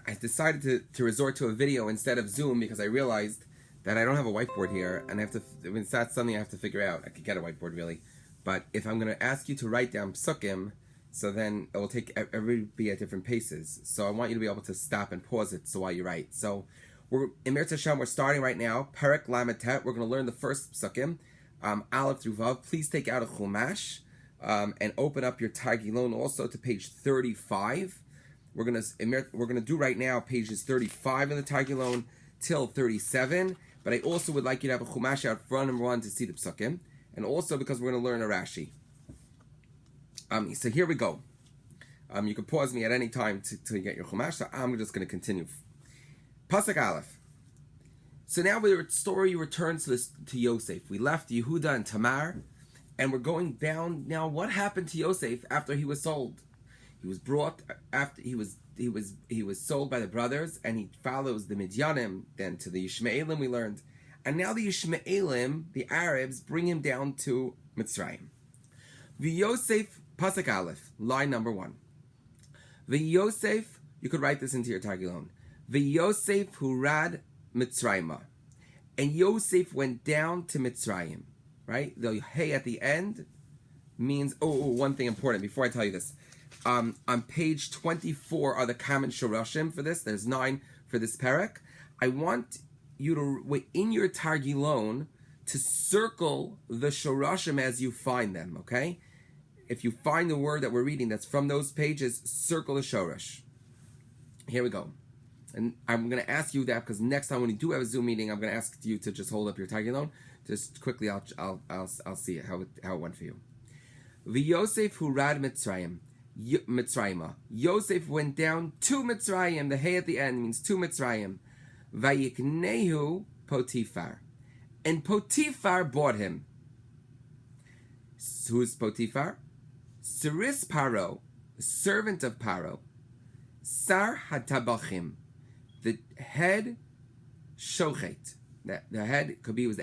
I decided to resort to a video instead of Zoom because I realized that I don't have a whiteboard here, and I have to. It's not something I have to figure out. I could get a whiteboard really, but if I'm going to ask you to write down pasukim, so then it will take everybody at different paces. So I want you to be able to stop and pause it so while you write. So we're in Mirz Hashem. We're starting right now. Perek Lamed Tet. We're going to learn the first pasukim, Aleph through Vav. Please take out a chumash and open up your Targilon also to page 35. We're gonna do right now pages 35 in the Targilon till 37. But I also would like you to have a chumash out front and run to see the pasukim, and also because we're going to learn a Rashi. So here we go. You can pause me at any time to get your chumash. So I'm just going to continue. Pasuk Aleph. So now the story returns to Yosef. We left Yehuda and Tamar, and we're going down now. What happened to Yosef after he was sold? He was brought after he was sold by the brothers, and he follows the Midyanim, then to the Yishmaelim we learned, and now the Yishmaelim, the Arabs, bring him down to Mitzrayim. V'Yosef pasuk Aleph, line number 1. V'Yosef, you could write this into your Targilon. V'Yosef hurad Mitzrayimah, and Yosef went down to Mitzrayim. Right, the hey at the end means one thing important before I tell you this. On page 24 are the common shorashim for this. There's 9 for this perek. I want you to, in your Targilon, to circle the shorashim as you find them, okay? If you find the word that we're reading that's from those pages, circle the shorash. Here we go. And I'm going to ask you that because next time when you do have a Zoom meeting, I'm going to ask you to just hold up your Targilon. Just quickly, I'll see how it went for you. V'Yosef hurad Mitzrayimah. Yosef went down to Mitzrayim. The hey at the end means to Mitzrayim. Vayiknehu Potiphar. And Potiphar bought him. Who's Potiphar? Siris Paro, the servant of Paro. Sar Hatabachim, the head shochet. The head could be is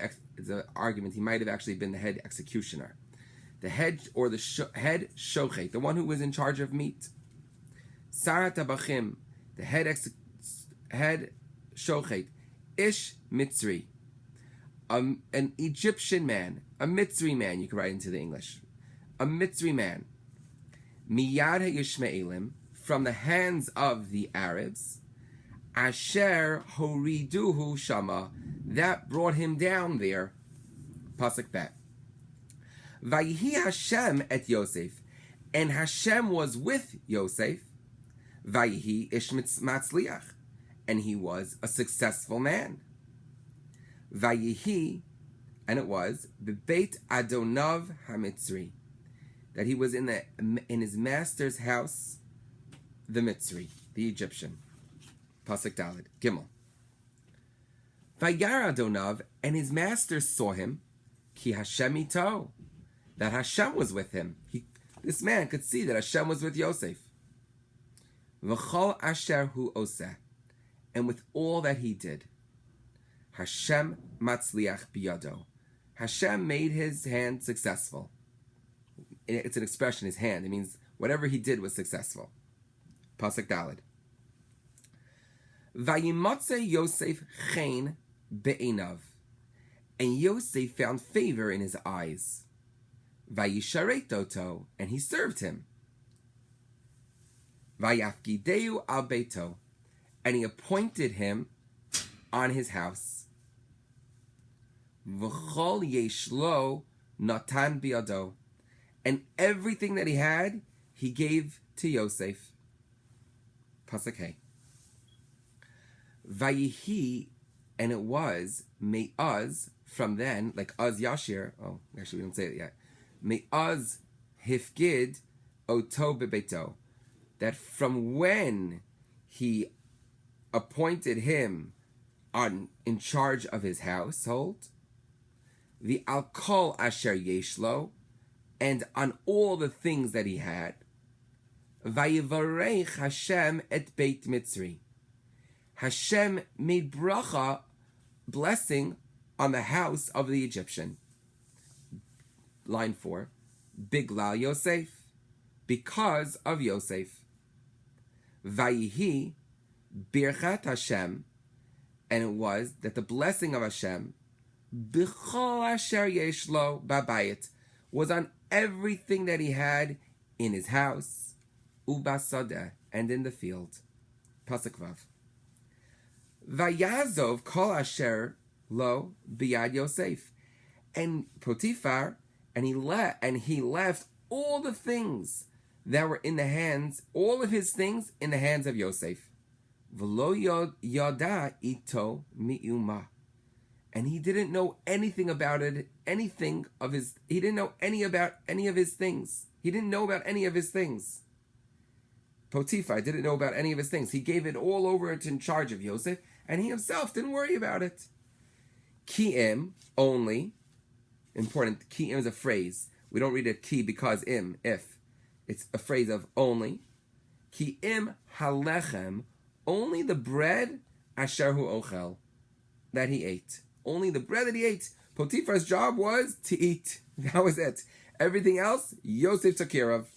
an argument. He might have actually been the head executioner. The head or the head shochet, the one who was in charge of meat. Sarat Abachim, the head shochet. Ish Mitzri, an Egyptian man, a Mitzri man. You can write into the English. A Mitzri man. Miyad HaYishmaelim, from the hands of the Arabs. Asher Horiduhu Shama, that brought him down there. Pasuk Bet. Vayihi Hashem et Yosef, and Hashem was with Yosef. Vayihi Ish Matzliach, and he was a successful man. Vayihi, and it was Bebeit Adonav HaMitzri, that he was in his master's house, the Mitzri, the Egyptian. Pasuk Daled, Gimmel. Vayar Adonav, and his master saw him, Ki Hashem ito, that Hashem was with him. This man could see that Hashem was with Yosef. V'chol asher hu oseh, and with all that he did, Hashem matzliach biyado, Hashem made his hand successful. It's an expression, his hand. It means whatever he did was successful. Pasuk Daled. Vayimotze Yosef chen be'enav, and Yosef found favor in his eyes. Vayisharet oto, and he served him. Vayafgideu al beito, and he appointed him on his house. V'chol yeshlo natan biado, and everything that he had, he gave to Yosef. Pasuk Hey. Vayihi, and it was me'az, from then, like az yashir. Oh, actually we don't say it yet. Me'az hifgid oto bebeto, that from when he appointed him in charge of his household, the alkol asher yeshlo, and on all the things that he had, vayivarech Hashem et beit Mitzri, Hashem made bracha, blessing, on the house of the Egyptian. Line 4, Biglal Yosef, because of Yosef. Vayihi Birchat Hashem, and it was that the blessing of Hashem, B'chol asher yesh lo babayit, was on everything that he had in his house, ubasadeh, and in the field. Pasuk Vav. Vayazov kol asher lo biyad Yosef, and Potiphar, and he left all the things that were in the hands, all of his things in the hands of Yosef. V'lo yada ito mi'uma, and he didn't know anything about it, he didn't know any about any of his things. He didn't know about any of his things. Potiphar didn't know about any of his things. He gave it all over in charge of Yosef, and he himself didn't worry about it. Ki'im, only. Important, ki'im is a phrase. We don't read it ki because im, if. It's a phrase of only. Ki'im halechem, only the bread asher hu ochel, that he ate. Only the bread that he ate. Potiphar's job was to eat. That was it. Everything else, Yosef took care of.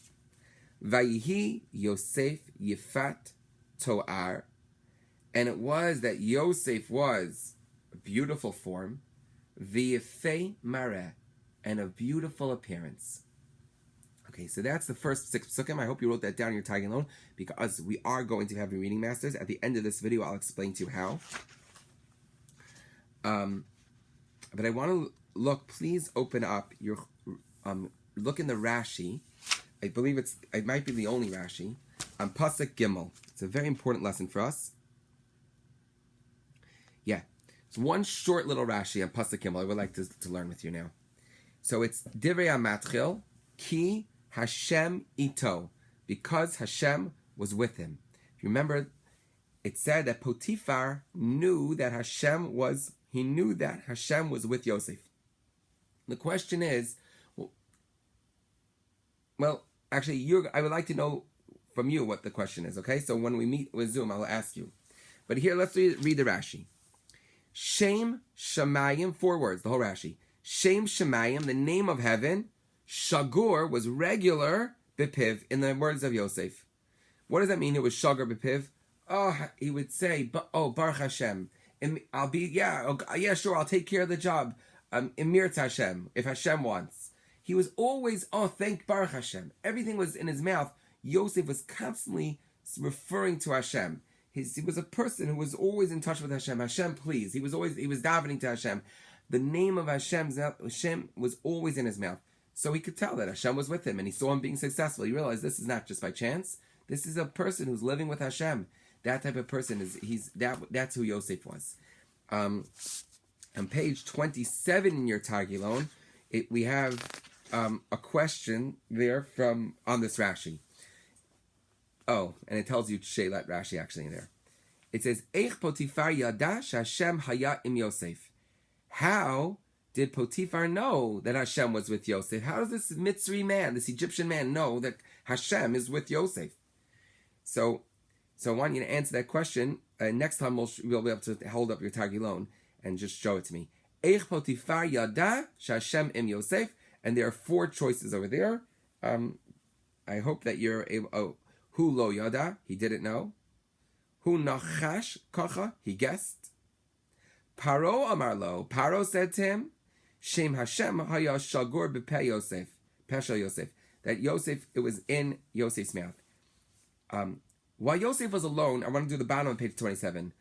Vayihi Yosef Yifat To'ar. And it was that Yosef was a beautiful form, V'yefei mareh, and of beautiful appearance. Okay, so that's the first 6 pasukim. I hope you wrote that down in your tagging alone, because we are going to have reading masters. At the end of this video, I'll explain to you how. But I want to look, please open up your, look in the Rashi. I believe it might be the only Rashi, on pasuk Gimmel. It's a very important lesson for us. Yeah, it's one short little Rashi on pasuk Gimmel I would like to learn with you now. So it's Divrei HaMatchil, Ki Hashem Ito, because Hashem was with him. If you remember, it said that Potiphar knew that Hashem was with Yosef. The question is, well, actually, I would like to know from you what the question is, okay? So when we meet with Zoom, I'll ask you. But here, let's read the Rashi. Shem Shemayim, 4 words, the whole Rashi. Shem Shemayim, the name of heaven, Shagur was regular, Bipiv, in the words of Yosef. What does that mean? It was Shagur Bipiv. Oh, he would say, Baruch Hashem. I'll be, sure, I'll take care of the job. Emir Hashem, if Hashem wants. He was always, thank Baruch Hashem. Everything was in his mouth. Yosef was constantly referring to Hashem. He was a person who was always in touch with Hashem. Hashem, please. He was davening to Hashem. The name of Hashem was always in his mouth. So he could tell that Hashem was with him, and he saw him being successful. He realized this is not just by chance. This is a person who's living with Hashem. That type of person that's who Yosef was. On page 27 in your Tagilon, we have a question there on this Rashi. Oh, and it tells you Shelat Rashi actually in there. It says, Eich Potiphar yada Hashem haya im Yosef. How did Potiphar know that Hashem was with Yosef? How does this Mitzri man, this Egyptian man, know that Hashem is with Yosef? So I want you to answer that question. Next time we'll be able to hold up your Tagilon and just show it to me. Eich Potiphar yada Hashem im Yosef. And there are 4 choices over there. I hope that you're able... Hu lo yada, he didn't know. Hu nachash kacha, he guessed. Paro amar lo, Paro said to him, Shem Hashem haya shagur b'peh Yosef, Peshel Yosef, that Yosef, it was in Yosef's mouth. While Yosef was alone, I want to do the bottom on page 27.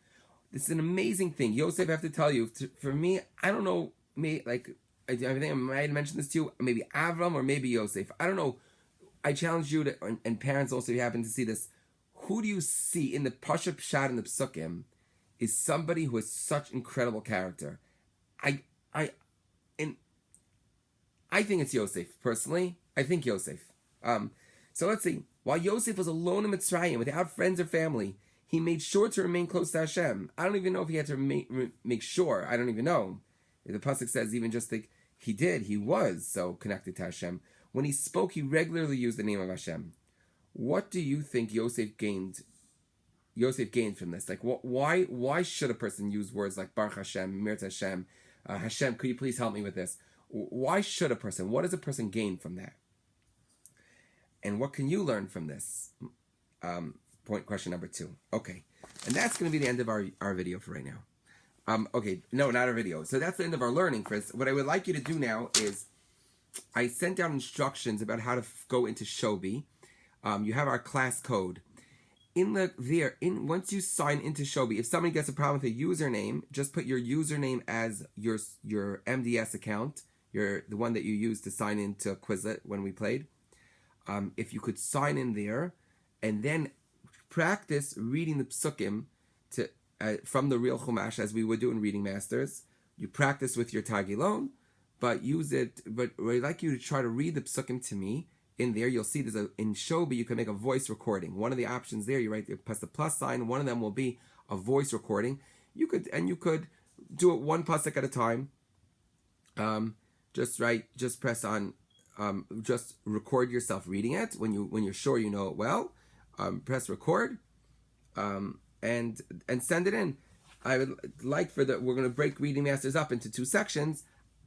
This is an amazing thing. Yosef, I have to tell you, for me, I don't know, I think I might have mentioned this to you, maybe Avram or maybe Yosef. I don't know. I challenge you to, and parents also, if you happen to see this, who do you see in the Pasha Pshat and the Pasukim is somebody who has such incredible character? I think it's Yosef, personally. I think Yosef. So let's see. While Yosef was alone in Mitzrayim, without friends or family, he made sure to remain close to Hashem. I don't even know if he had to make sure. I don't even know. The pasuk says even just like he was so connected to Hashem. When he spoke, he regularly used the name of Hashem. What do you think Yosef gained from this? Like, why should a person use words like Baruch Hashem, Mir Hashem, Hashem, could you please help me with this? Why should a person? What does a person gain from that? And what can you learn from this? question number 2. Okay, and that's going to be the end of our video for right now. Okay, no, not our video. So that's the end of our learning, Chris. What I would like you to do now is, I sent down instructions about how to go into Shobi. You have our class code. Once you sign into Shobi, if somebody gets a problem with a username, just put your username as your MDS account, the one that you used to sign into Quizlet when we played. If you could sign in there, and then practice reading the pasukim from the real Chumash as we would do in Reading Masters. You practice with your Tagilon, but I'd like you to try to read the pasukim to me. In there, you'll see in Shobi, you can make a voice recording. One of the options there, press the plus sign. One of them will be a voice recording. You could do it one pasuk at a time. Just press on, just record yourself reading it. When you're sure you know it well, press record, and send it in. I would like we're going to break Reading Masters up into 2 sections.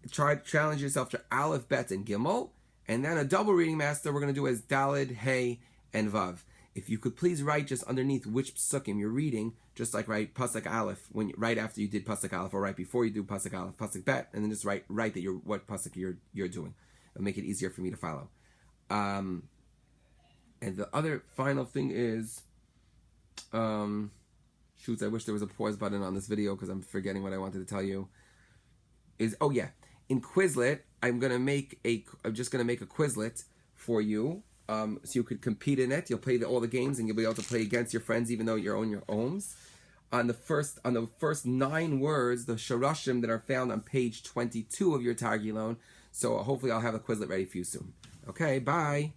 Challenge yourself to Aleph, Bet, and Gimmel. And then a double Reading Master we're going to do as Dalid, Hey, and Vav. If you could please write just underneath which pasukim you're reading, just like write pasuk Aleph right after you did pasuk Aleph, or right before you do pasuk Aleph, pasuk Bet, and then just write that what pasuk you're doing. It'll make it easier for me to follow. And the other final thing is, shoots, I wish there was a pause button on this video because I'm forgetting what I wanted to tell you. In Quizlet, I'm just gonna make a Quizlet for you, so you could compete in it. You'll play all the games, and you'll be able to play against your friends, even though you're on your homes. On the first 9 words, the sharashim that are found on page 22 of your Targilon. So hopefully, I'll have a Quizlet ready for you soon. Okay, bye.